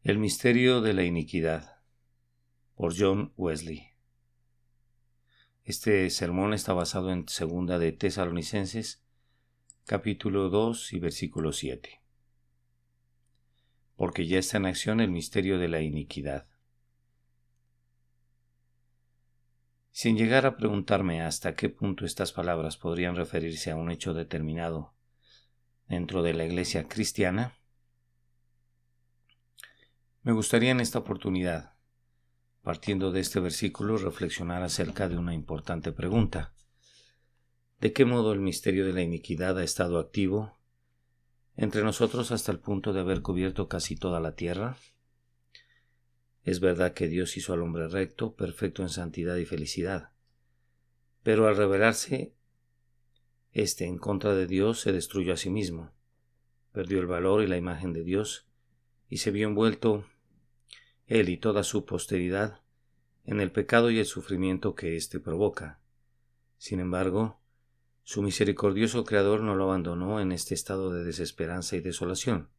El misterio de la iniquidad, por John Wesley. Este sermón está basado en 2 de Tesalonicenses, capítulo 2 y versículo 7. Porque ya está en acción el misterio de la iniquidad. Sin llegar a preguntarme hasta qué punto estas palabras podrían referirse a un hecho determinado dentro de la iglesia cristiana, me gustaría en esta oportunidad, partiendo de este versículo, reflexionar acerca de una importante pregunta. ¿De qué modo el misterio de la iniquidad ha estado activo entre nosotros hasta el punto de haber cubierto casi toda la tierra? Es verdad que Dios hizo al hombre recto, perfecto en santidad y felicidad, pero al rebelarse en contra de Dios, se destruyó a sí mismo, perdió el valor y la imagen de Dios, y se vio envuelto él y toda su posteridad en el pecado y el sufrimiento que éste provoca. Sin embargo, su misericordioso Creador no lo abandonó en este estado de desesperanza y desolación.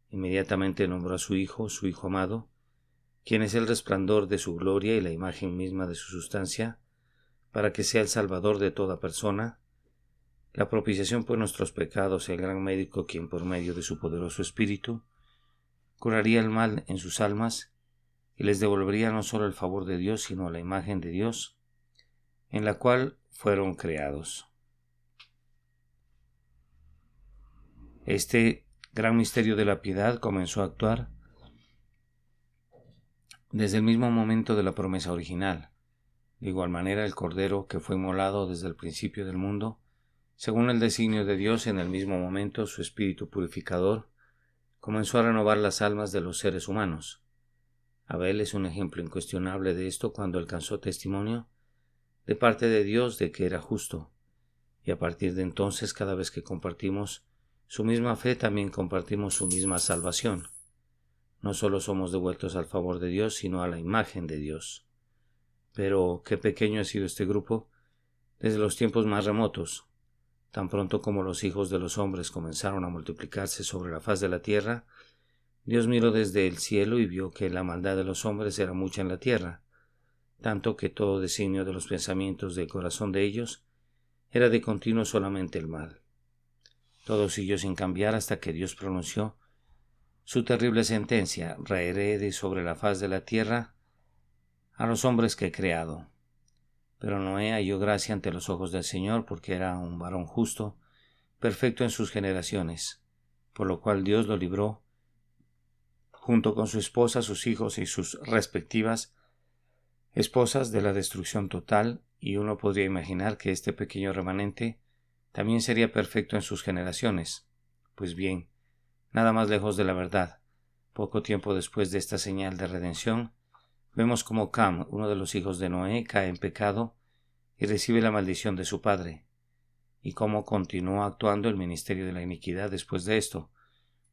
Inmediatamente nombró a su Hijo amado, quien es el resplandor de su gloria y la imagen misma de su sustancia, para que sea el Salvador de toda persona, la propiciación por nuestros pecados, el gran médico quien por medio de su poderoso Espíritu curaría el mal en sus almas y les devolvería no solo el favor de Dios, sino la imagen de Dios, en la cual fueron creados. Este gran misterio de la piedad comenzó a actuar desde el mismo momento de la promesa original. De igual manera, el Cordero que fue inmolado desde el principio del mundo, según el designio de Dios, en el mismo momento su Espíritu purificador comenzó a renovar las almas de los seres humanos. Abel es un ejemplo incuestionable de esto cuando alcanzó testimonio de parte de Dios de que era justo, y a partir de entonces, cada vez que compartimos su misma fe, también compartimos su misma salvación. No solo somos devueltos al favor de Dios, sino a la imagen de Dios. Pero qué pequeño ha sido este grupo desde los tiempos más remotos. Tan pronto como los hijos de los hombres comenzaron a multiplicarse sobre la faz de la tierra, Dios miró desde el cielo y vio que la maldad de los hombres era mucha en la tierra, tanto que todo designio de los pensamientos del corazón de ellos era de continuo solamente el mal. Todo siguió sin cambiar hasta que Dios pronunció su terrible sentencia: raeré de sobre la faz de la tierra a los hombres que he creado. Pero Noé halló gracia ante los ojos del Señor, porque era un varón justo, perfecto en sus generaciones, por lo cual Dios lo libró, junto con su esposa, sus hijos y sus respectivas esposas, de la destrucción total, y uno podría imaginar que este pequeño remanente también sería perfecto en sus generaciones. Pues bien, nada más lejos de la verdad. Poco tiempo después de esta señal de redención, vemos como Cam, uno de los hijos de Noé, cae en pecado y recibe la maldición de su padre, y cómo continúa actuando el ministerio de la iniquidad después de esto,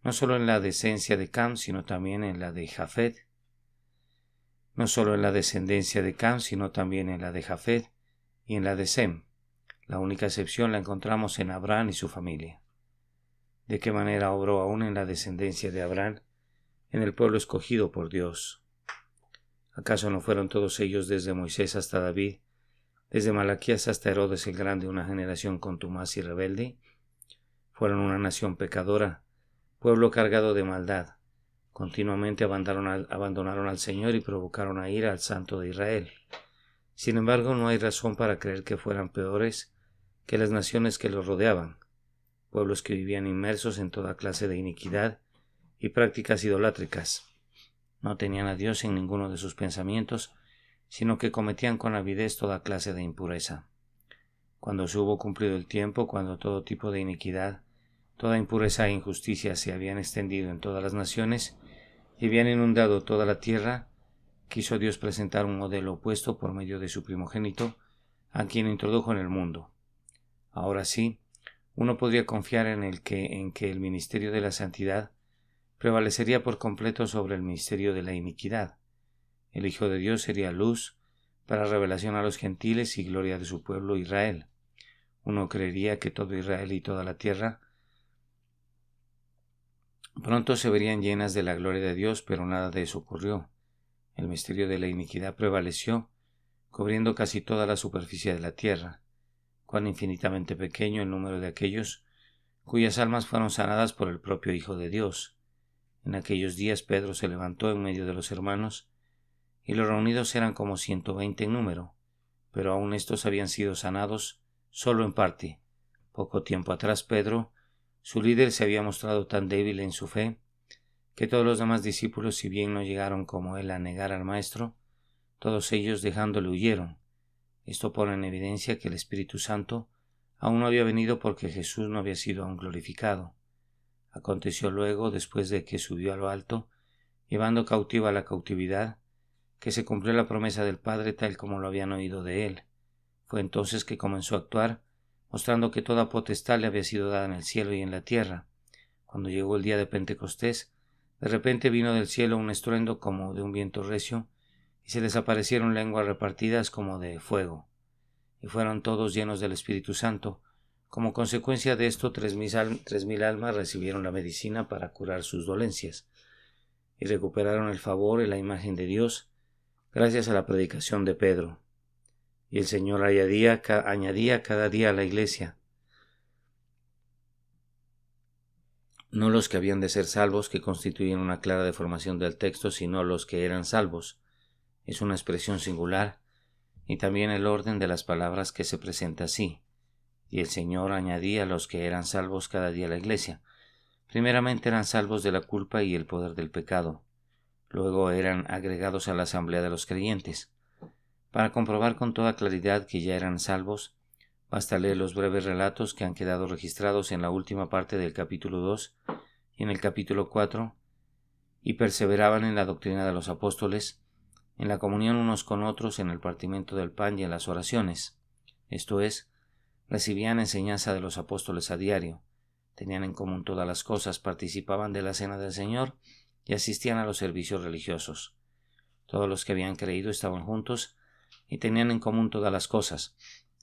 no solo en la descendencia de Cam, sino también en la de Jafet, no solo en la descendencia de Cam, sino también en la de Jafet y en la de Sem. La única excepción la encontramos en Abraham y su familia. ¿De qué manera obró aún en la descendencia de Abraham, en el pueblo escogido por Dios? ¿Acaso no fueron todos ellos, desde Moisés hasta David, desde Malaquías hasta Herodes el Grande, una generación contumaz y rebelde? Fueron una nación pecadora, pueblo cargado de maldad. Continuamente abandonaron al Señor y provocaron a ira al Santo de Israel. Sin embargo, no hay razón para creer que fueran peores que las naciones que los rodeaban, pueblos que vivían inmersos en toda clase de iniquidad y prácticas idolátricas. No tenían a Dios en ninguno de sus pensamientos, sino que cometían con avidez toda clase de impureza. Cuando se hubo cumplido el tiempo, cuando todo tipo de iniquidad, toda impureza e injusticia se habían extendido en todas las naciones y habían inundado toda la tierra, quiso Dios presentar un modelo opuesto por medio de su primogénito, a quien introdujo en el mundo. Ahora sí, uno podría confiar en que el ministerio de la santidad prevalecería por completo sobre el ministerio de la iniquidad. El Hijo de Dios sería luz para revelación a los gentiles y gloria de su pueblo Israel. Uno creería que todo Israel y toda la tierra Pronto se verían llenas de la gloria de Dios, pero nada de eso ocurrió. El misterio de la iniquidad prevaleció, cubriendo casi toda la superficie de la tierra. Cuán infinitamente pequeño el número de aquellos cuyas almas fueron sanadas por el propio Hijo de Dios. En aquellos días Pedro se levantó en medio de los hermanos, y los reunidos eran como 120 en número, pero aún estos habían sido sanados solo en parte. Poco tiempo atrás Pedro, su líder, se había mostrado tan débil en su fe, que todos los demás discípulos, si bien no llegaron como él a negar al Maestro, todos ellos dejándole huyeron. Esto pone en evidencia que el Espíritu Santo aún no había venido porque Jesús no había sido aún glorificado. Aconteció luego, después de que subió a lo alto, llevando cautiva la cautividad, que se cumplió la promesa del Padre tal como lo habían oído de él. Fue entonces que comenzó a actuar, mostrando que toda potestad le había sido dada en el cielo y en la tierra. Cuando llegó el día de Pentecostés, de repente vino del cielo un estruendo como de un viento recio, y se les aparecieron lenguas repartidas como de fuego, y fueron todos llenos del Espíritu Santo. Como consecuencia de esto, 3,000 almas recibieron la medicina para curar sus dolencias, y recuperaron el favor y la imagen de Dios, gracias a la predicación de Pedro. Y el Señor añadía cada día a la iglesia, no los que habían de ser salvos, que constituyen una clara deformación del texto, sino los que eran salvos. Es una expresión singular, y también el orden de las palabras que se presenta así. Y el Señor añadía a los que eran salvos cada día a la iglesia. Primeramente eran salvos de la culpa y el poder del pecado. Luego eran agregados a la asamblea de los creyentes. Para comprobar con toda claridad que ya eran salvos, basta leer los breves relatos que han quedado registrados en la última parte del capítulo 2 y en el capítulo 4, y perseveraban en la doctrina de los apóstoles, en la comunión unos con otros, en el partimiento del pan y en las oraciones. Esto es, recibían enseñanza de los apóstoles a diario, tenían en común todas las cosas, participaban de la cena del Señor y asistían a los servicios religiosos. Todos los que habían creído estaban juntos y tenían en común todas las cosas,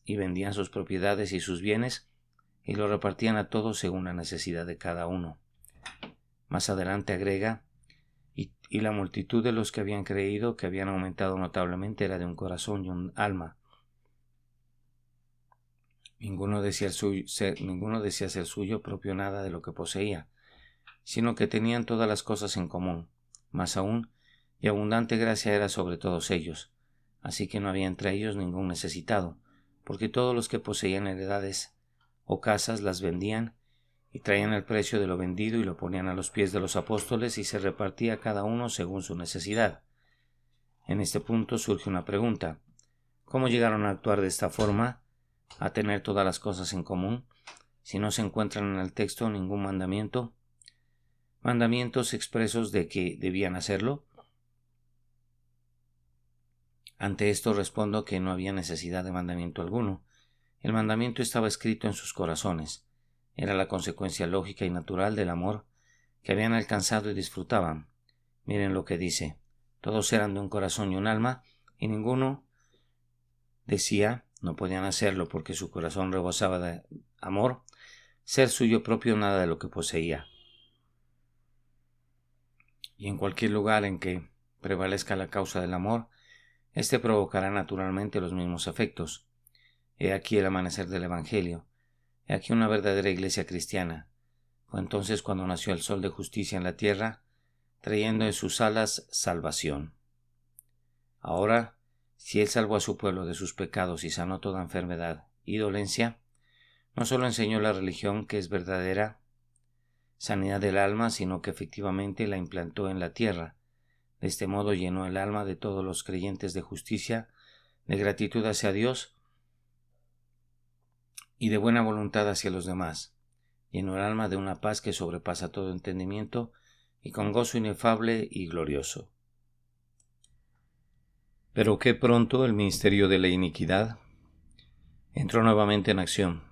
y vendían sus propiedades y sus bienes, y lo repartían a todos según la necesidad de cada uno. Más adelante agrega, y la multitud de los que habían creído, que habían aumentado notablemente, era de un corazón y un alma. Ninguno decía ser suyo propio nada de lo que poseía, sino que tenían todas las cosas en común. Más aún, y abundante gracia era sobre todos ellos, así que no había entre ellos ningún necesitado, porque todos los que poseían heredades o casas las vendían y traían el precio de lo vendido y lo ponían a los pies de los apóstoles, y se repartía cada uno según su necesidad. En este punto surge una pregunta: ¿cómo llegaron a actuar de esta forma, a tener todas las cosas en común, si no se encuentran en el texto ningún mandamientos expresos de que debían hacerlo? Ante esto respondo que no había necesidad de mandamiento alguno. El mandamiento estaba escrito en sus corazones. Era la consecuencia lógica y natural del amor que habían alcanzado y disfrutaban. Miren lo que dice: todos eran de un corazón y un alma, y ninguno decía, no podían hacerlo porque su corazón rebosaba de amor, ser suyo propio nada de lo que poseía. Y en cualquier lugar en que prevalezca la causa del amor, éste provocará naturalmente los mismos efectos. He aquí el amanecer del Evangelio. He aquí una verdadera iglesia cristiana. Fue entonces cuando nació el sol de justicia en la tierra, trayendo en sus alas salvación. Ahora, si Él salvó a su pueblo de sus pecados y sanó toda enfermedad y dolencia, no solo enseñó la religión que es verdadera sanidad del alma, sino que efectivamente la implantó en la tierra. De este modo llenó el alma de todos los creyentes de justicia, de gratitud hacia Dios y de buena voluntad hacia los demás. Llenó el alma de una paz que sobrepasa todo entendimiento y con gozo inefable y glorioso. Pero qué pronto el ministerio de la iniquidad entró nuevamente en acción.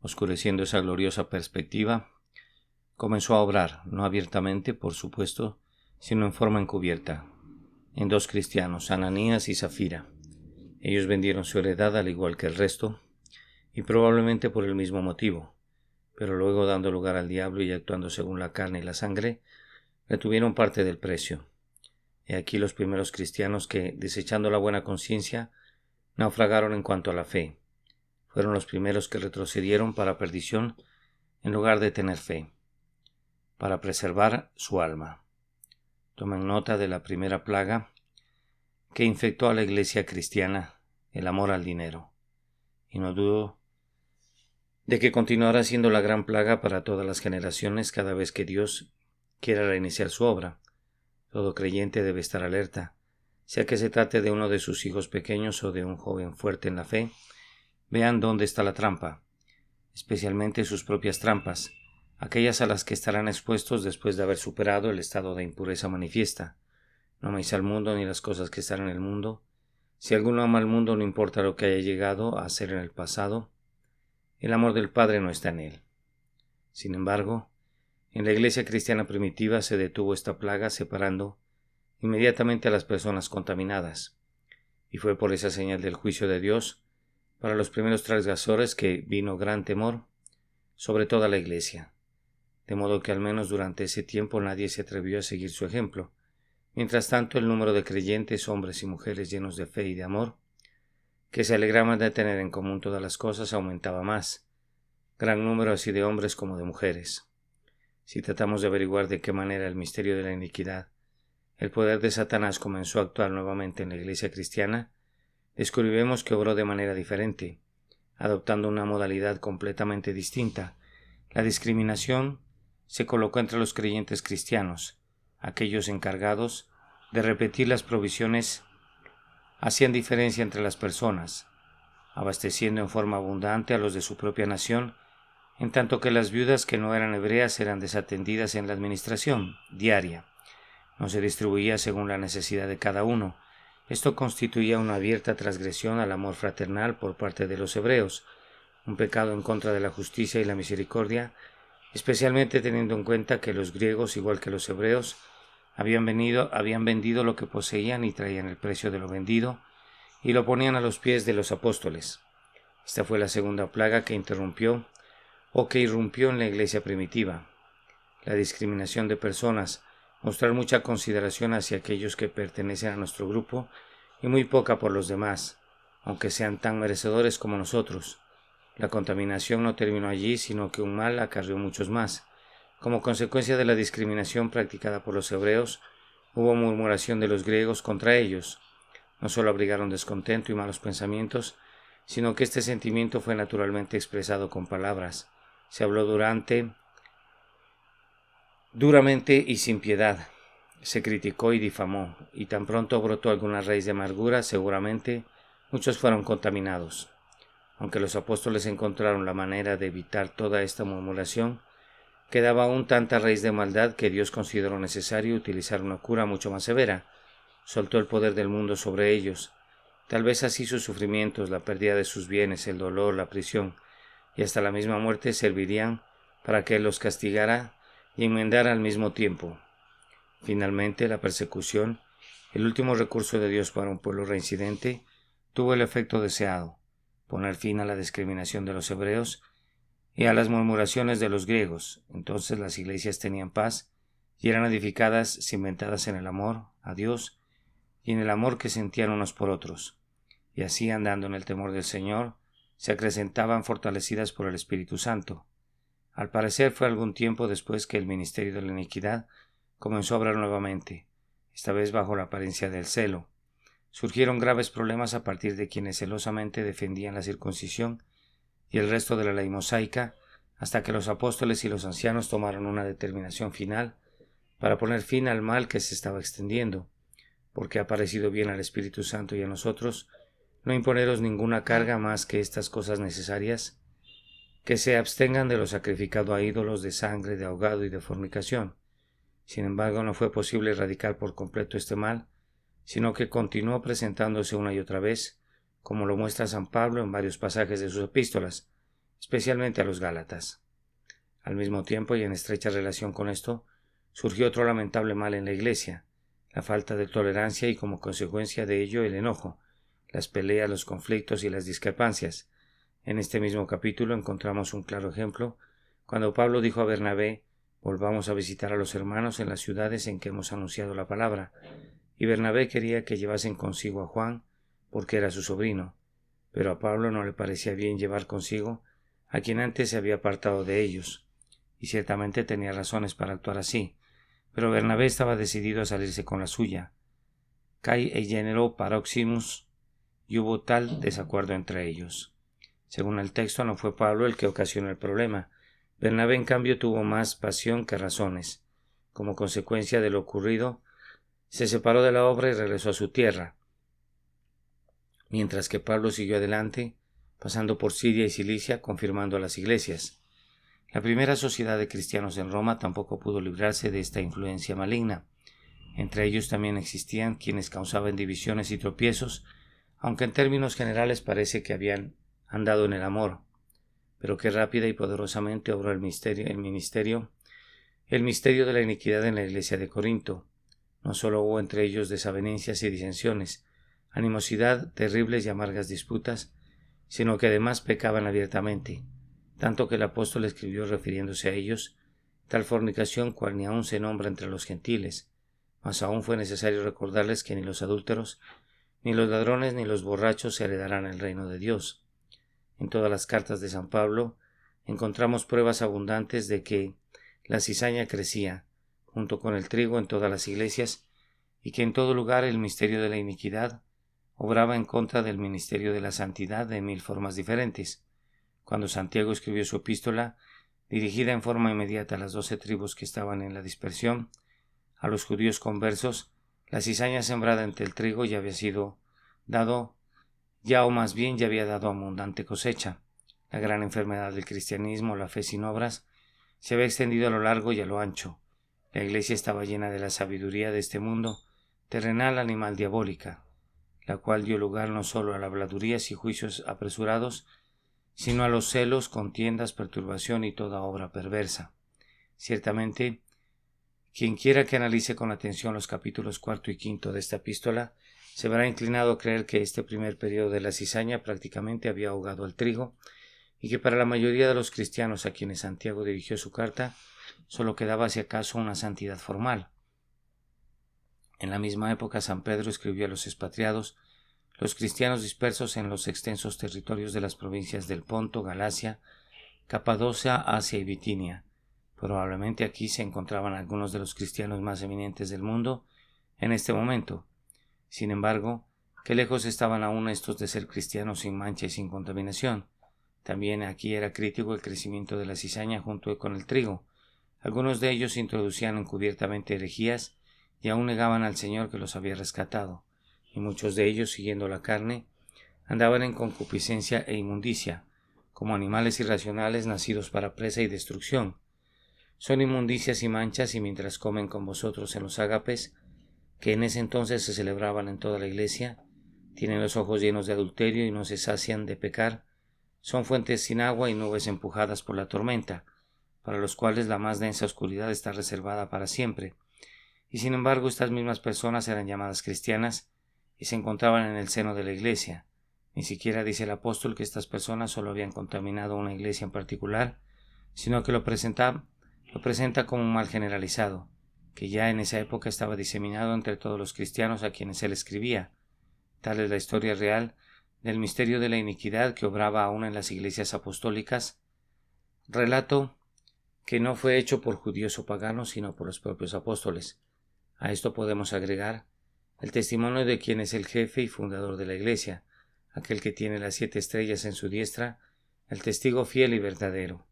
Oscureciendo esa gloriosa perspectiva, comenzó a obrar, no abiertamente, por supuesto, sino en forma encubierta, en dos cristianos, Ananías y Zafira. Ellos vendieron su heredad al igual que el resto, y probablemente por el mismo motivo, pero luego, dando lugar al diablo y actuando según la carne y la sangre, retuvieron parte del precio. He aquí los primeros cristianos que, desechando la buena conciencia, naufragaron en cuanto a la fe. Fueron los primeros que retrocedieron para perdición en lugar de tener fe, para preservar su alma. Tomen nota de la primera plaga que infectó a la iglesia cristiana, el amor al dinero. Y no dudo de que continuará siendo la gran plaga para todas las generaciones cada vez que Dios quiera reiniciar su obra. Todo creyente debe estar alerta, sea que se trate de uno de sus hijos pequeños o de un joven fuerte en la fe. Vean dónde está la trampa, especialmente sus propias trampas, aquellas a las que estarán expuestos después de haber superado el estado de impureza manifiesta. No améis al mundo ni las cosas que están en el mundo. Si alguno ama al mundo, no importa lo que haya llegado a hacer en el pasado, el amor del Padre no está en él. Sin embargo, en la iglesia cristiana primitiva se detuvo esta plaga separando inmediatamente a las personas contaminadas, y fue por esa señal del juicio de Dios para los primeros transgresores que vino gran temor sobre toda la iglesia, de modo que al menos durante ese tiempo nadie se atrevió a seguir su ejemplo. Mientras tanto, el número de creyentes, hombres y mujeres llenos de fe y de amor, que se alegraban de tener en común todas las cosas, aumentaba más, gran número así de hombres como de mujeres. Si tratamos de averiguar de qué manera el misterio de la iniquidad, el poder de Satanás comenzó a actuar nuevamente en la iglesia cristiana, descubriremos que obró de manera diferente, adoptando una modalidad completamente distinta. La discriminación se colocó entre los creyentes cristianos. Aquellos encargados de repetir las provisiones hacían diferencia entre las personas, abasteciendo en forma abundante a los de su propia nación, en tanto que las viudas que no eran hebreas eran desatendidas en la administración diaria. No se distribuía según la necesidad de cada uno. Esto constituía una abierta transgresión al amor fraternal por parte de los hebreos, un pecado en contra de la justicia y la misericordia, especialmente teniendo en cuenta que los griegos, igual que los hebreos, habían vendido lo que poseían y traían el precio de lo vendido y lo ponían a los pies de los apóstoles. Esta fue la segunda plaga que irrumpió en la iglesia primitiva. La discriminación de personas, mostrar mucha consideración hacia aquellos que pertenecen a nuestro grupo y muy poca por los demás, aunque sean tan merecedores como nosotros. La contaminación no terminó allí, sino que un mal acarreó muchos más. Como consecuencia de la discriminación practicada por los hebreos, hubo murmuración de los griegos contra ellos. No solo abrigaron descontento y malos pensamientos, sino que este sentimiento fue naturalmente expresado con palabras. Se habló duramente y sin piedad. Se criticó y difamó, y tan pronto brotó alguna raíz de amargura, seguramente muchos fueron contaminados. Aunque los apóstoles encontraron la manera de evitar toda esta murmuración, quedaba aún tanta raíz de maldad que Dios consideró necesario utilizar una cura mucho más severa. Soltó el poder del mundo sobre ellos. Tal vez así sus sufrimientos, la pérdida de sus bienes, el dolor, la prisión y hasta la misma muerte servirían para que Él los castigara y enmendara al mismo tiempo. Finalmente, la persecución, el último recurso de Dios para un pueblo reincidente, tuvo el efecto deseado: poner fin a la discriminación de los hebreos y a las murmuraciones de los griegos. Entonces las iglesias tenían paz y eran edificadas, cimentadas en el amor a Dios y en el amor que sentían unos por otros. Y así, andando en el temor del Señor, se acrecentaban fortalecidas por el Espíritu Santo. Al parecer fue algún tiempo después que el ministerio de la iniquidad comenzó a obrar nuevamente, esta vez bajo la apariencia del celo. Surgieron graves problemas a partir de quienes celosamente defendían la circuncisión y el resto de la ley mosaica, hasta que los apóstoles y los ancianos tomaron una determinación final para poner fin al mal que se estaba extendiendo, porque ha parecido bien al Espíritu Santo y a nosotros no imponeros ninguna carga más que estas cosas necesarias, que se abstengan de lo sacrificado a ídolos, de sangre, de ahogado y de fornicación. Sin embargo, no fue posible erradicar por completo este mal, sino que continuó presentándose una y otra vez, como lo muestra San Pablo en varios pasajes de sus epístolas, especialmente a los Gálatas. Al mismo tiempo, y en estrecha relación con esto, surgió otro lamentable mal en la Iglesia: la falta de tolerancia y, como consecuencia de ello, el enojo, las peleas, los conflictos y las discrepancias. En este mismo capítulo encontramos un claro ejemplo Cuando Pablo dijo a Bernabé: volvamos a visitar a los hermanos en las ciudades en que hemos anunciado la palabra, y Bernabé quería que llevasen consigo a Juan, porque era su sobrino, pero a Pablo no le parecía bien llevar consigo a quien antes se había apartado de ellos, y ciertamente tenía razones para actuar así, pero Bernabé estaba decidido a salirse con la suya. Cai e género paroximus, y hubo tal desacuerdo entre ellos. Según el texto, no fue Pablo el que ocasionó el problema. Bernabé, en cambio, tuvo más pasión que razones. Como consecuencia de lo ocurrido, se separó de la obra y regresó a su tierra, mientras que Pablo siguió adelante, pasando por Siria y Cilicia, confirmando las iglesias. La primera sociedad de cristianos en Roma tampoco pudo librarse de esta influencia maligna. Entre ellos también existían quienes causaban divisiones y tropiezos, aunque en términos generales parece que habían andado en el amor. Pero qué rápida y poderosamente obró el misterio de la iniquidad en la iglesia de Corinto. No solo hubo entre ellos desavenencias y disensiones, animosidad, terribles y amargas disputas, sino que además pecaban abiertamente, tanto que el apóstol escribió refiriéndose a ellos: tal fornicación cual ni aun se nombra entre los gentiles, mas aún fue necesario recordarles que ni los adúlteros, ni los ladrones, ni los borrachos heredarán el reino de Dios. En todas las cartas de San Pablo encontramos pruebas abundantes de que la cizaña crecía, junto con el trigo, en todas las iglesias, y que en todo lugar el misterio de la iniquidad obraba en contra del ministerio de la santidad de 1000 formas diferentes. Cuando Santiago escribió su epístola, dirigida en forma inmediata a las 12 tribus que estaban en la dispersión, a los judíos conversos, la cizaña sembrada entre el trigo ya había sido dado, ya había dado abundante cosecha. La gran enfermedad del cristianismo, la fe sin obras, se había extendido a lo largo y a lo ancho. La iglesia estaba llena de la sabiduría de este mundo, terrenal, animal, diabólica, la cual dio lugar no solo a habladurías y juicios apresurados, sino a los celos, contiendas, perturbación y toda obra perversa. Ciertamente, quien quiera que analice con atención los capítulos 4 y 5 de esta epístola, se verá inclinado a creer que este primer periodo de la cizaña prácticamente había ahogado al trigo, y que para la mayoría de los cristianos a quienes Santiago dirigió su carta, solo quedaba si acaso una santidad formal. En la misma época San Pedro escribió a los expatriados, los cristianos dispersos en los extensos territorios de las provincias del Ponto, Galacia, Capadocia, Asia y Bitinia. Probablemente aquí se encontraban algunos de los cristianos más eminentes del mundo en este momento. Sin embargo, qué lejos estaban aún estos de ser cristianos sin mancha y sin contaminación. También aquí era crítico el crecimiento de la cizaña junto con el trigo. Algunos de ellos introducían encubiertamente herejías y aún negaban al Señor que los había rescatado, y muchos de ellos, siguiendo la carne, andaban en concupiscencia e inmundicia, como animales irracionales nacidos para presa y destrucción. Son inmundicias y manchas, y mientras comen con vosotros en los ágapes, que en ese entonces se celebraban en toda la iglesia, tienen los ojos llenos de adulterio y no se sacian de pecar, son fuentes sin agua y nubes empujadas por la tormenta, para los cuales la más densa oscuridad está reservada para siempre. Y sin embargo estas mismas personas eran llamadas cristianas y se encontraban en el seno de la iglesia. Ni siquiera dice el apóstol que estas personas solo habían contaminado una iglesia en particular, sino que lo presenta como un mal generalizado, que ya en esa época estaba diseminado entre todos los cristianos a quienes él escribía. Tal es la historia real del misterio de la iniquidad que obraba aún en las iglesias apostólicas, relato que no fue hecho por judíos o paganos, sino por los propios apóstoles. A esto podemos agregar el testimonio de quien es el jefe y fundador de la iglesia, aquel que tiene las 7 estrellas en su diestra, el testigo fiel y verdadero.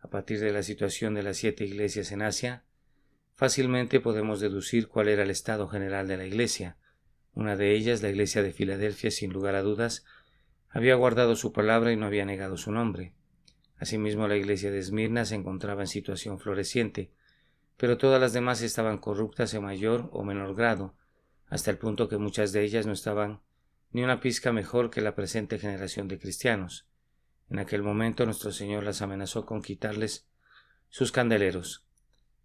A partir de la situación de las 7 iglesias en Asia, fácilmente podemos deducir cuál era el estado general de la iglesia. Una de ellas, la iglesia de Filadelfia, sin lugar a dudas, había guardado su palabra y no había negado su nombre. Asimismo, la iglesia de Esmirna se encontraba en situación floreciente, pero todas las demás estaban corruptas en mayor o menor grado, hasta el punto que muchas de ellas no estaban ni una pizca mejor que la presente generación de cristianos. En aquel momento nuestro Señor las amenazó con quitarles sus candeleros,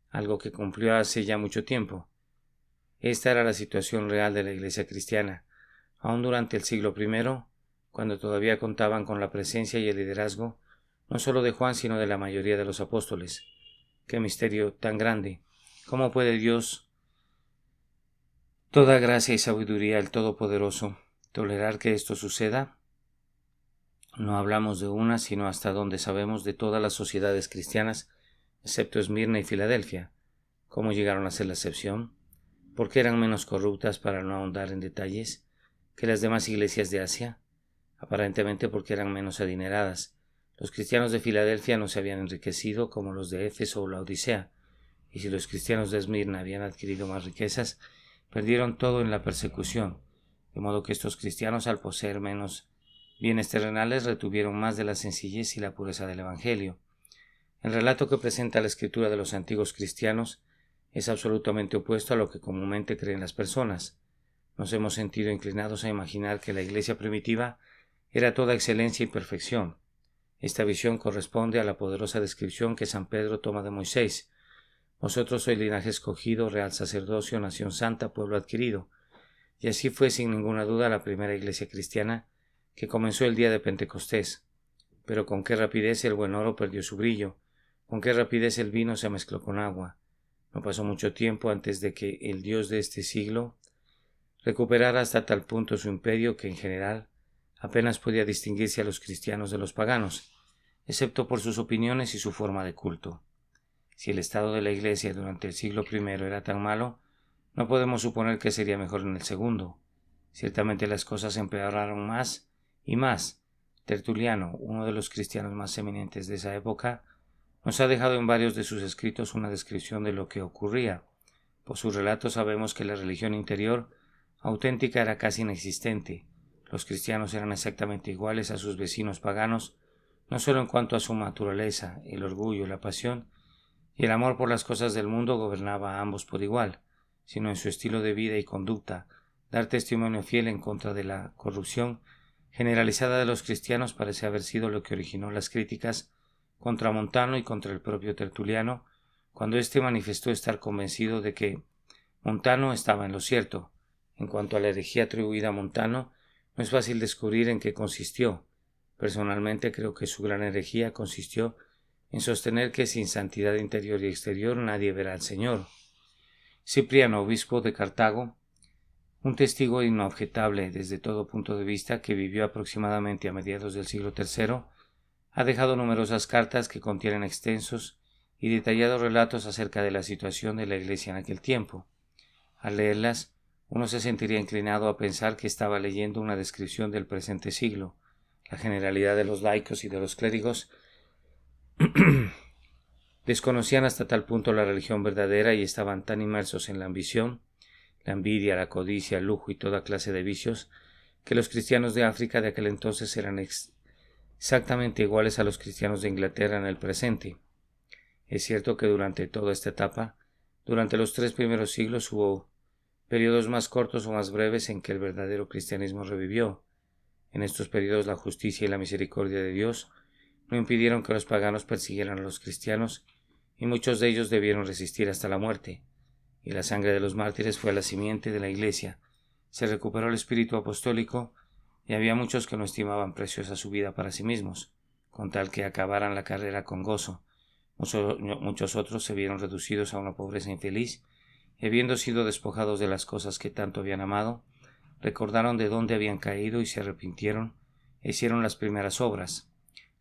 algo que cumplió hace ya mucho tiempo. Esta era la situación real de la iglesia cristiana, aún durante el siglo I, cuando todavía contaban con la presencia y el liderazgo no solo de Juan, sino de la mayoría de los apóstoles. ¡Qué misterio tan grande! ¿Cómo puede Dios, toda gracia y sabiduría, el Todopoderoso, tolerar que esto suceda? No hablamos de una, sino hasta donde sabemos de todas las sociedades cristianas, excepto Esmirna y Filadelfia. ¿Cómo llegaron a ser la excepción? ¿Por qué eran menos corruptas, para no ahondar en detalles, que las demás iglesias de Asia? Aparentemente porque eran menos adineradas. Los cristianos de Filadelfia no se habían enriquecido como los de Éfeso o la Odisea, y si los cristianos de Esmirna habían adquirido más riquezas, perdieron todo en la persecución, de modo que estos cristianos, al poseer menos bienes terrenales, retuvieron más de la sencillez y la pureza del Evangelio. El relato que presenta la escritura de los antiguos cristianos es absolutamente opuesto a lo que comúnmente creen las personas. Nos hemos sentido inclinados a imaginar que la iglesia primitiva era toda excelencia y perfección. Esta visión corresponde a la poderosa descripción que San Pedro toma de Moisés. Vosotros sois linaje escogido, real sacerdocio, nación santa, pueblo adquirido. Y así fue sin ninguna duda la primera iglesia cristiana, que comenzó el día de Pentecostés. Pero con qué rapidez el buen oro perdió su brillo, con qué rapidez el vino se mezcló con agua. No pasó mucho tiempo antes de que el Dios de este siglo recuperara hasta tal punto su imperio que en general apenas podía distinguirse a los cristianos de los paganos, excepto por sus opiniones y su forma de culto. Si el estado de la Iglesia durante el siglo I era tan malo, no podemos suponer que sería mejor en el segundo. Ciertamente las cosas empeoraron más y más. Tertuliano, uno de los cristianos más eminentes de esa época, nos ha dejado en varios de sus escritos una descripción de lo que ocurría. Por sus relatos sabemos que la religión interior auténtica era casi inexistente. Los cristianos eran exactamente iguales a sus vecinos paganos, no solo en cuanto a su naturaleza, el orgullo, la pasión y el amor por las cosas del mundo gobernaba a ambos por igual, sino en su estilo de vida y conducta. Dar testimonio fiel en contra de la corrupción generalizada de los cristianos parece haber sido lo que originó las críticas contra Montano y contra el propio Tertuliano, cuando éste manifestó estar convencido de que Montano estaba en lo cierto. En cuanto a la herejía atribuida a Montano, no es fácil descubrir en qué consistió. Personalmente creo que su gran herejía consistió en sostener que sin santidad interior y exterior nadie verá al Señor. Cipriano, obispo de Cartago, un testigo inobjetable desde todo punto de vista, que vivió aproximadamente a mediados del siglo III, ha dejado numerosas cartas que contienen extensos y detallados relatos acerca de la situación de la Iglesia en aquel tiempo. Al leerlas, uno se sentiría inclinado a pensar que estaba leyendo una descripción del presente siglo. La generalidad de los laicos y de los clérigos desconocían hasta tal punto la religión verdadera y estaban tan inmersos en la ambición, la envidia, la codicia, el lujo y toda clase de vicios, que los cristianos de África de aquel entonces eran exactamente iguales a los cristianos de Inglaterra en el presente. Es cierto que durante toda esta etapa, durante los 3 primeros siglos, hubo periodos más cortos o más breves en que el verdadero cristianismo revivió. En estos periodos la justicia y la misericordia de Dios no impidieron que los paganos persiguieran a los cristianos, y muchos de ellos debieron resistir hasta la muerte. Y la sangre de los mártires fue la simiente de la Iglesia. Se recuperó el espíritu apostólico, y había muchos que no estimaban preciosa su vida para sí mismos, con tal que acabaran la carrera con gozo. Muchos otros se vieron reducidos a una pobreza infeliz, y habiendo sido despojados de las cosas que tanto habían amado, recordaron de dónde habían caído y se arrepintieron e hicieron las primeras obras.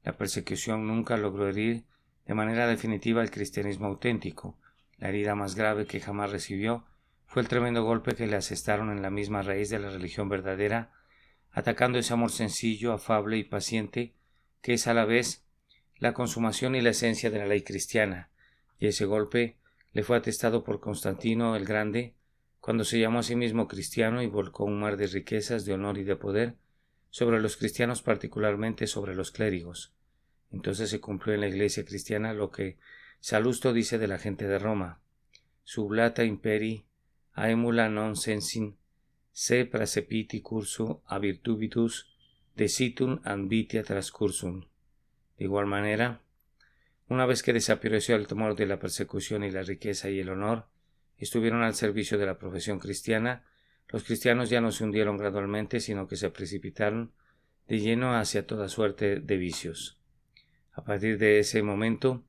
La persecución nunca logró herir de manera definitiva el cristianismo auténtico. La herida más grave que jamás recibió fue el tremendo golpe que le asestaron en la misma raíz de la religión verdadera, atacando ese amor sencillo, afable y paciente, que es a la vez la consumación y la esencia de la ley cristiana, y ese golpe le fue atestado por Constantino el Grande, cuando se llamó a sí mismo cristiano y volcó un mar de riquezas, de honor y de poder sobre los cristianos, particularmente sobre los clérigos. Entonces se cumplió en la Iglesia cristiana lo que Salusto dice de la gente de Roma: sublata imperi aemula non sensin se pracepiti cursu a virtubitus decitum ambitia transcursum. De igual manera, una vez que desapareció el temor de la persecución y la riqueza y el honor estuvieron al servicio de la profesión cristiana, los cristianos ya no se hundieron gradualmente, sino que se precipitaron de lleno hacia toda suerte de vicios. A partir de ese momento,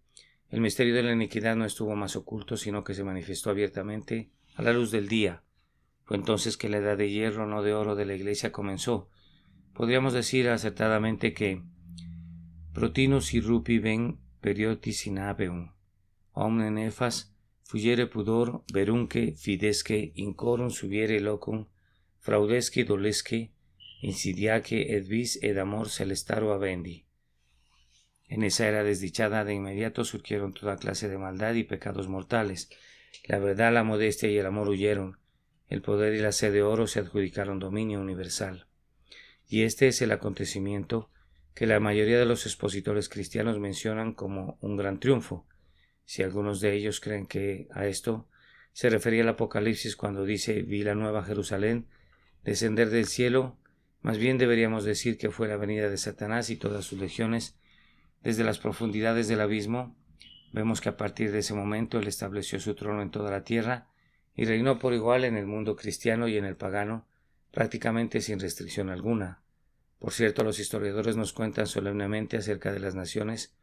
el misterio de la iniquidad no estuvo más oculto, sino que se manifestó abiertamente a la luz del día. Fue entonces que la edad de hierro, no de oro, de la Iglesia comenzó. Podríamos decir acertadamente que Protinus irrupi ven periotis in habeum, omne nefas fugere pudor verunque fidesque incorum subiere locum, fraudesque dolesque, insidiaque et vis ed amor celestaro avendi. En esa era desdichada de inmediato surgieron toda clase de maldad y pecados mortales. La verdad, la modestia y el amor huyeron. El poder y la sed de oro se adjudicaron dominio universal. Y este es el acontecimiento que la mayoría de los expositores cristianos mencionan como un gran triunfo. Si algunos de ellos creen que a esto se refería el Apocalipsis cuando dice vi la nueva Jerusalén descender del cielo, más bien deberíamos decir que fue la venida de Satanás y todas sus legiones desde las profundidades del abismo. Vemos que a partir de ese momento él estableció su trono en toda la tierra y reinó por igual en el mundo cristiano y en el pagano, prácticamente sin restricción alguna. Por cierto, los historiadores nos cuentan solemnemente acerca de las naciones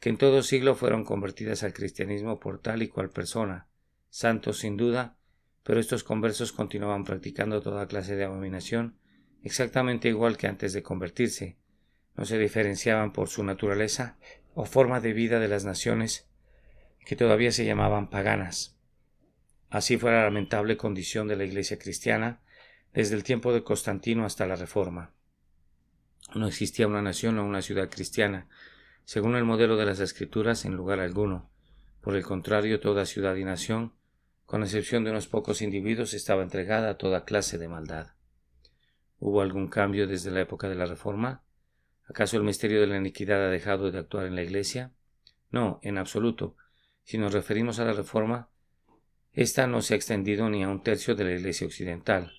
que en todo siglo fueron convertidas al cristianismo por tal y cual persona, santos sin duda, pero estos conversos continuaban practicando toda clase de abominación, exactamente igual que antes de convertirse. No se diferenciaban por su naturaleza o forma de vida de las naciones que todavía se llamaban paganas. Así fue la lamentable condición de la Iglesia cristiana desde el tiempo de Constantino hasta la Reforma. No existía una nación o una ciudad cristiana, según el modelo de las Escrituras, en lugar alguno. Por el contrario, toda ciudad y nación, con excepción de unos pocos individuos, estaba entregada a toda clase de maldad. ¿Hubo algún cambio desde la época de la Reforma? ¿Acaso el misterio de la iniquidad ha dejado de actuar en la Iglesia? No, en absoluto. Si nos referimos a la Reforma, esta no se ha extendido ni a un tercio de la Iglesia occidental.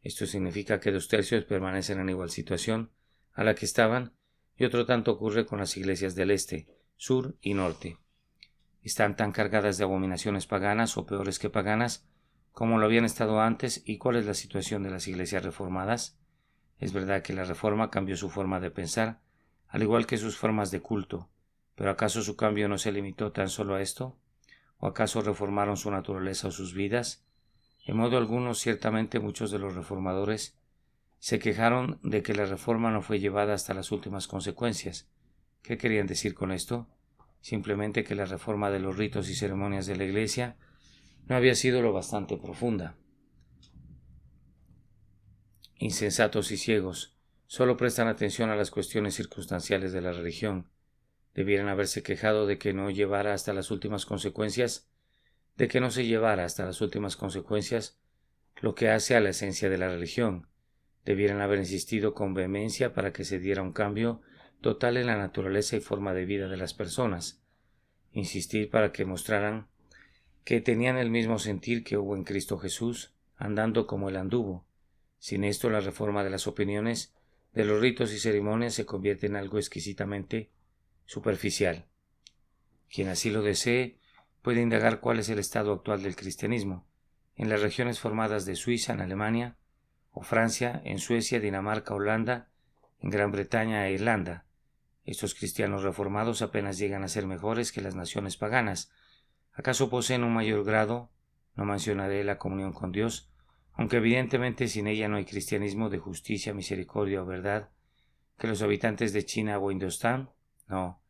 Esto significa que 2/3 permanecen en igual situación a la que estaban, y otro tanto ocurre con las iglesias del este, sur y norte. Están tan cargadas de abominaciones paganas o peores que paganas como lo habían estado antes. ¿Y cuál es la situación de las iglesias reformadas? Es verdad que la Reforma cambió su forma de pensar, al igual que sus formas de culto, pero ¿acaso su cambio no se limitó tan solo a esto? ¿O acaso reformaron su naturaleza o sus vidas? En modo alguno, ciertamente muchos de los reformadores se quejaron de que la reforma no fue llevada hasta las últimas consecuencias. ¿Qué querían decir con esto? Simplemente que la reforma de los ritos y ceremonias de la Iglesia no había sido lo bastante profunda. Insensatos y ciegos, solo prestan atención a las cuestiones circunstanciales de la religión. Debieran haberse quejado de que no llevara hasta las últimas consecuencias, de que no se llevara hasta las últimas consecuencias lo que hace a la esencia de la religión. Debieran haber insistido con vehemencia para que se diera un cambio total en la naturaleza y forma de vida de las personas. Insistir para que mostraran que tenían el mismo sentir que hubo en Cristo Jesús, andando como él anduvo. Sin esto, la reforma de las opiniones, de los ritos y ceremonias se convierte en algo exquisitamente superficial. Quien así lo desee puede indagar cuál es el estado actual del cristianismo en las regiones formadas de Suiza, en Alemania, o Francia, en Suecia, Dinamarca, Holanda, en Gran Bretaña e Irlanda. Estos cristianos reformados apenas llegan a ser mejores que las naciones paganas. ¿Acaso poseen un mayor grado? No mencionaré la comunión con Dios, aunque evidentemente sin ella no hay cristianismo de justicia, misericordia o verdad, que los habitantes de China o Indostán. No,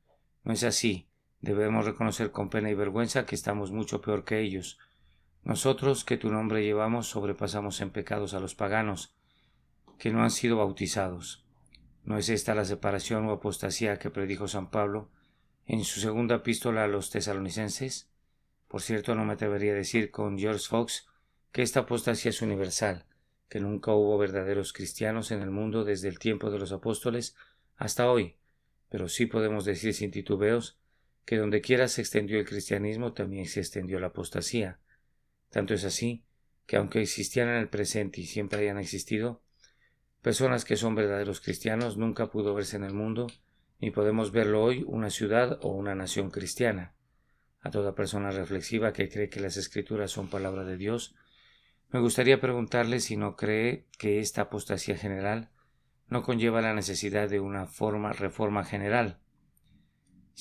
no es así. Debemos reconocer con pena y vergüenza que estamos mucho peor que ellos. Nosotros, que tu nombre llevamos, sobrepasamos en pecados a los paganos, que no han sido bautizados. ¿No es esta la separación o apostasía que predijo San Pablo en su segunda epístola a los tesalonicenses? Por cierto, no me atrevería a decir con George Fox que esta apostasía es universal, que nunca hubo verdaderos cristianos en el mundo desde el tiempo de los apóstoles hasta hoy, pero sí podemos decir sin titubeos que donde quiera se extendió el cristianismo, también se extendió la apostasía. Tanto es así que aunque existían en el presente y siempre hayan existido personas que son verdaderos cristianos, nunca pudo verse en el mundo, ni podemos verlo hoy, una ciudad o una nación cristiana. A toda persona reflexiva que cree que las Escrituras son palabra de Dios, me gustaría preguntarle si no cree que esta apostasía general no conlleva la necesidad de una reforma general.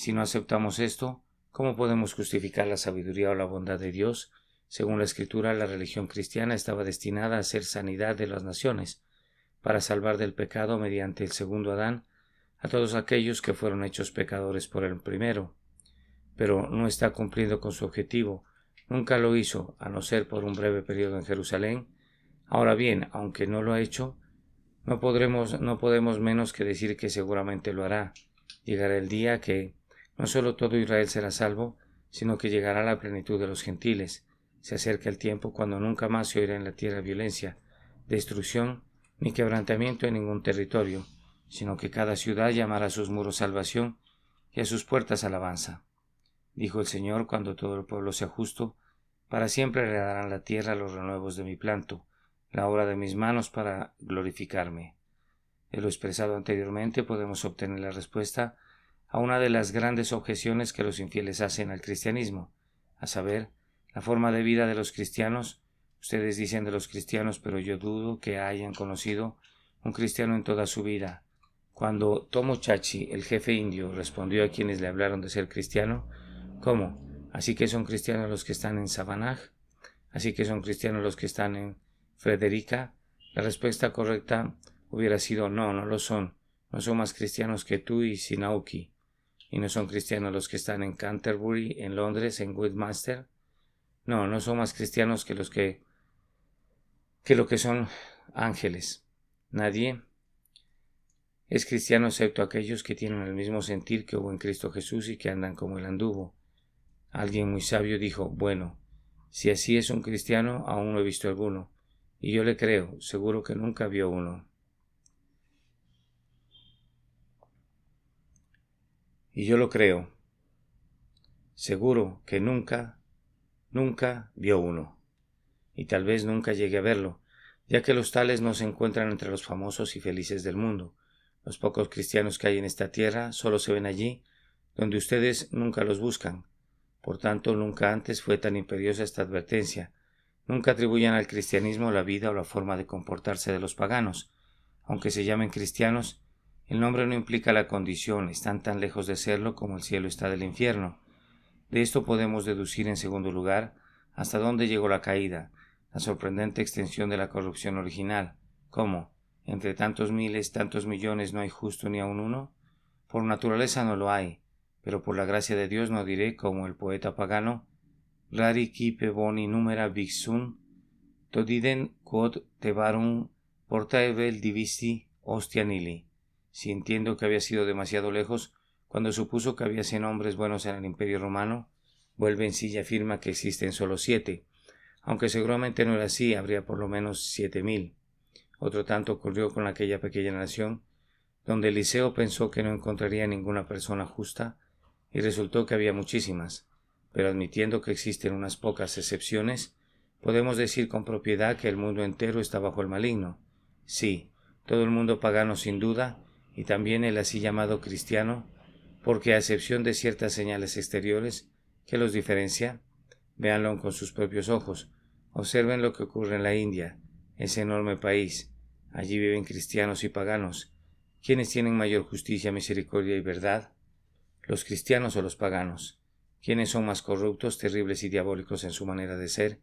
Si no aceptamos esto, ¿cómo podemos justificar la sabiduría o la bondad de Dios? Según la Escritura, la religión cristiana estaba destinada a hacer sanidad de las naciones, para salvar del pecado mediante el segundo Adán a todos aquellos que fueron hechos pecadores por el primero. Pero no está cumpliendo con su objetivo. Nunca lo hizo, a no ser por un breve periodo en Jerusalén. Ahora bien, aunque no lo ha hecho, no podemos menos que decir que seguramente lo hará. Llegará el día que no solo todo Israel será salvo, sino que llegará la plenitud de los gentiles. Se acerca el tiempo cuando nunca más se oirá en la tierra violencia, destrucción ni quebrantamiento en ningún territorio, sino que cada ciudad llamará a sus muros salvación y a sus puertas alabanza. Dijo el Señor: cuando todo el pueblo sea justo, para siempre heredarán la tierra los renuevos de mi planto, la obra de mis manos para glorificarme. De lo expresado anteriormente podemos obtener la respuesta a una de las grandes objeciones que los infieles hacen al cristianismo, a saber, la forma de vida de los cristianos. Ustedes dicen de los cristianos, pero yo dudo que hayan conocido un cristiano en toda su vida. Cuando Tomo Chachi, el jefe indio, respondió a quienes le hablaron de ser cristiano: ¿cómo? ¿Así que son cristianos los que están en Savanaj? ¿Así que son cristianos los que están en Frederica? La respuesta correcta hubiera sido: no, no lo son. No son más cristianos que tú y Sinauki. ¿Y no son cristianos los que están en Canterbury, en Londres, en Westminster? No, no son más cristianos que lo que son ángeles. Nadie es cristiano excepto aquellos que tienen el mismo sentir que hubo en Cristo Jesús y que andan como él anduvo. Alguien muy sabio dijo: bueno, si así es un cristiano, aún no he visto alguno. Y yo le creo, seguro que nunca vio uno. Y yo lo creo, seguro que nunca vio uno. Y tal vez nunca llegue a verlo, ya que los tales no se encuentran entre los famosos y felices del mundo. Los pocos cristianos que hay en esta tierra solo se ven allí, donde ustedes nunca los buscan. Por tanto, nunca antes fue tan imperiosa esta advertencia. Nunca atribuyan al cristianismo la vida o la forma de comportarse de los paganos. Aunque se llamen cristianos, el nombre no implica la condición, están tan lejos de serlo como el cielo está del infierno. De esto podemos deducir, en segundo lugar, hasta dónde llegó la caída, la sorprendente extensión de la corrupción original. ¿Cómo? ¿Entre tantos miles, tantos millones no hay justo ni aun uno? Por naturaleza no lo hay, pero por la gracia de Dios no diré, como el poeta pagano: rari quipe boni numera vixun, todiden quod tevarum portaevel divisi ostia nili. Si entiendo que había sido demasiado lejos cuando supuso que había 100 hombres buenos en el Imperio Romano, vuelve en sí y afirma que existen solo 7. Aunque seguramente no era así, habría por lo menos 7,000. Otro tanto ocurrió con aquella pequeña nación, donde Eliseo pensó que no encontraría ninguna persona justa, y resultó que había muchísimas. Pero admitiendo que existen unas pocas excepciones, podemos decir con propiedad que el mundo entero está bajo el maligno. Sí, todo el mundo pagano sin duda, y también el así llamado cristiano, porque a excepción de ciertas señales exteriores que los diferencia, véanlo con sus propios ojos, observen lo que ocurre en la India, ese enorme país. Allí viven cristianos y paganos. ¿Quiénes tienen mayor justicia, misericordia y verdad? ¿Los cristianos o los paganos? ¿Quiénes son más corruptos, terribles y diabólicos en su manera de ser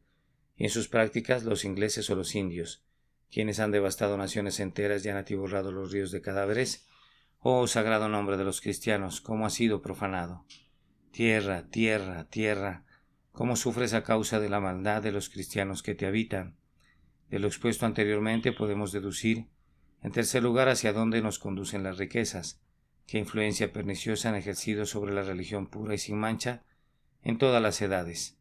y en sus prácticas, los ingleses o los indios? ¿Quiénes han devastado naciones enteras y han atiborrado los ríos de cadáveres? Oh sagrado nombre de los cristianos, ¿cómo ha sido profanado? Tierra, tierra, tierra, ¿cómo sufres a causa de la maldad de los cristianos que te habitan? De lo expuesto anteriormente podemos deducir, en tercer lugar, hacia dónde nos conducen las riquezas, qué influencia perniciosa han ejercido sobre la religión pura y sin mancha en todas las edades.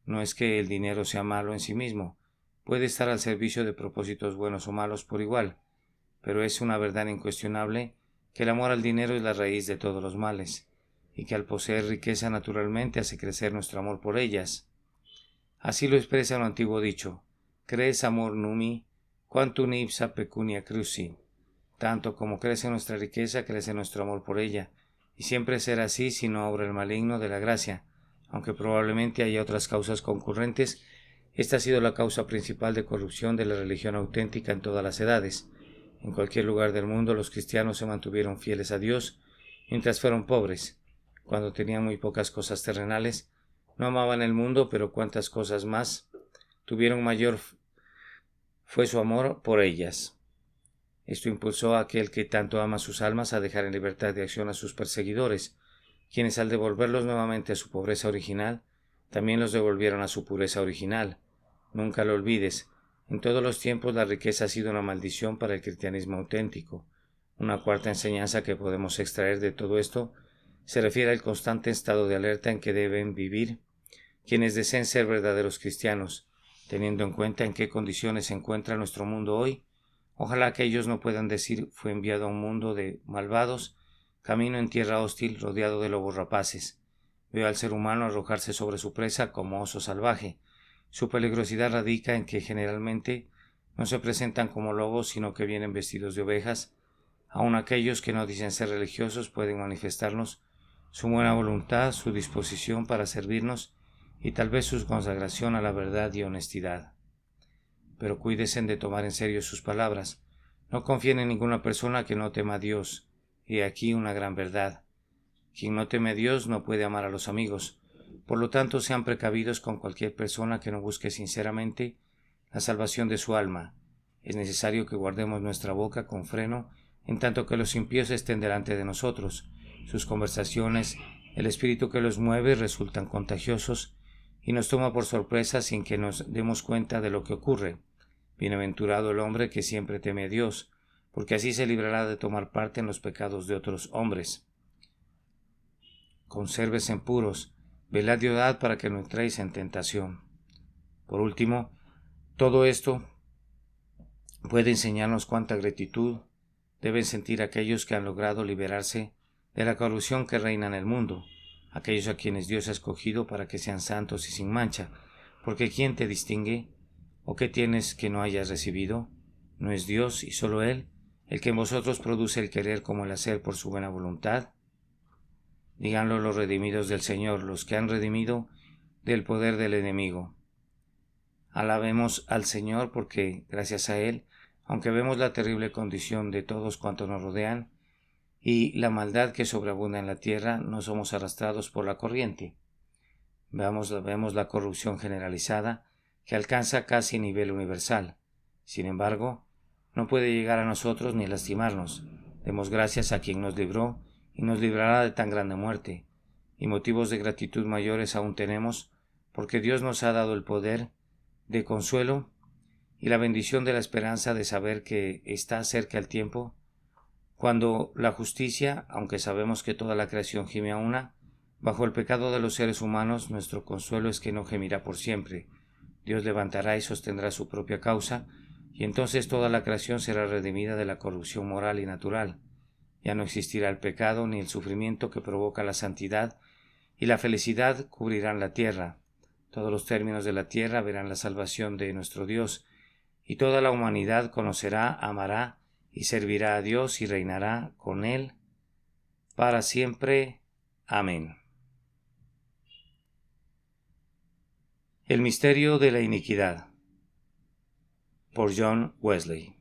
No es que el dinero sea malo en sí mismo, puede estar al servicio de propósitos buenos o malos por igual, pero es una verdad incuestionable que el amor al dinero es la raíz de todos los males, y que al poseer riqueza naturalmente hace crecer nuestro amor por ellas. Así lo expresa un antiguo dicho: cres amor numi, quantum ipsa pecunia cruci. Tanto como crece nuestra riqueza, crece nuestro amor por ella, y siempre será así si no obra el maligno de la gracia. Aunque probablemente haya otras causas concurrentes, esta ha sido la causa principal de corrupción de la religión auténtica en todas las edades. En cualquier lugar del mundo los cristianos se mantuvieron fieles a Dios mientras fueron pobres. cuando tenían muy pocas cosas terrenales. No amaban el mundo, pero cuántas cosas más tuvieron mayor fue su amor por ellas. Esto impulsó a aquel que tanto ama sus almas a dejar en libertad de acción a sus perseguidores, quienes al devolverlos nuevamente a su pobreza original, también los devolvieron a su pureza original. Nunca lo olvides, en todos los tiempos la riqueza ha sido una maldición para el cristianismo auténtico. Una cuarta enseñanza que podemos extraer de todo esto se refiere al constante estado de alerta en que deben vivir quienes deseen ser verdaderos cristianos, teniendo en cuenta en qué condiciones se encuentra nuestro mundo hoy. Ojalá que ellos no puedan decir fue enviado a un mundo de malvados, camino en tierra hostil rodeado de lobos rapaces. Veo al ser humano arrojarse sobre su presa como oso salvaje. Su peligrosidad radica en que generalmente no se presentan como lobos, sino que vienen vestidos de ovejas. Aun aquellos que no dicen ser religiosos pueden manifestarnos su buena voluntad, su disposición para servirnos y tal vez su consagración a la verdad y honestidad. Pero cuídense de tomar en serio sus palabras. No confíen en ninguna persona que no tema a Dios. Y aquí una gran verdad. Quien no teme a Dios no puede amar a los amigos. Por lo tanto, sean precavidos con cualquier persona que no busque sinceramente la salvación de su alma. Es necesario que guardemos nuestra boca con freno en tanto que los impíos estén delante de nosotros. Sus conversaciones, el espíritu que los mueve, resultan contagiosos y nos toma por sorpresa sin que nos demos cuenta de lo que ocurre. Bienaventurado el hombre que siempre teme a Dios, porque así se librará de tomar parte en los pecados de otros hombres. Consérvese puros, velad y orad para que no entréis en tentación. Por último, todo esto puede enseñarnos cuánta gratitud deben sentir aquellos que han logrado liberarse de la corrupción que reina en el mundo, aquellos a quienes Dios ha escogido para que sean santos y sin mancha, porque ¿quién te distingue? ¿O qué tienes que no hayas recibido? ¿No es Dios y solo Él el que en vosotros produce el querer como el hacer por su buena voluntad? Díganlo los redimidos del Señor, los que han redimido del poder del enemigo. Alabemos al Señor porque, gracias a Él, aunque vemos la terrible condición de todos cuantos nos rodean y la maldad que sobreabunda en la tierra, no somos arrastrados por la corriente. Vemos la corrupción generalizada que alcanza casi nivel universal. Sin embargo, no puede llegar a nosotros ni lastimarnos. Demos gracias a quien nos libró y nos librará de tan grande muerte. Y motivos de gratitud mayores aún tenemos, porque Dios nos ha dado el poder de consuelo y la bendición de la esperanza de saber que está cerca el tiempo, cuando la justicia, aunque sabemos que toda la creación gime a una, bajo el pecado de los seres humanos, nuestro consuelo es que no gemirá por siempre. Dios levantará y sostendrá su propia causa, y entonces toda la creación será redimida de la corrupción moral y natural. Ya no existirá el pecado ni el sufrimiento que provoca la santidad, y la felicidad cubrirán la tierra. Todos los términos de la tierra verán la salvación de nuestro Dios, y toda la humanidad conocerá, amará y servirá a Dios y reinará con Él para siempre. Amén. El misterio de la iniquidad, por John Wesley.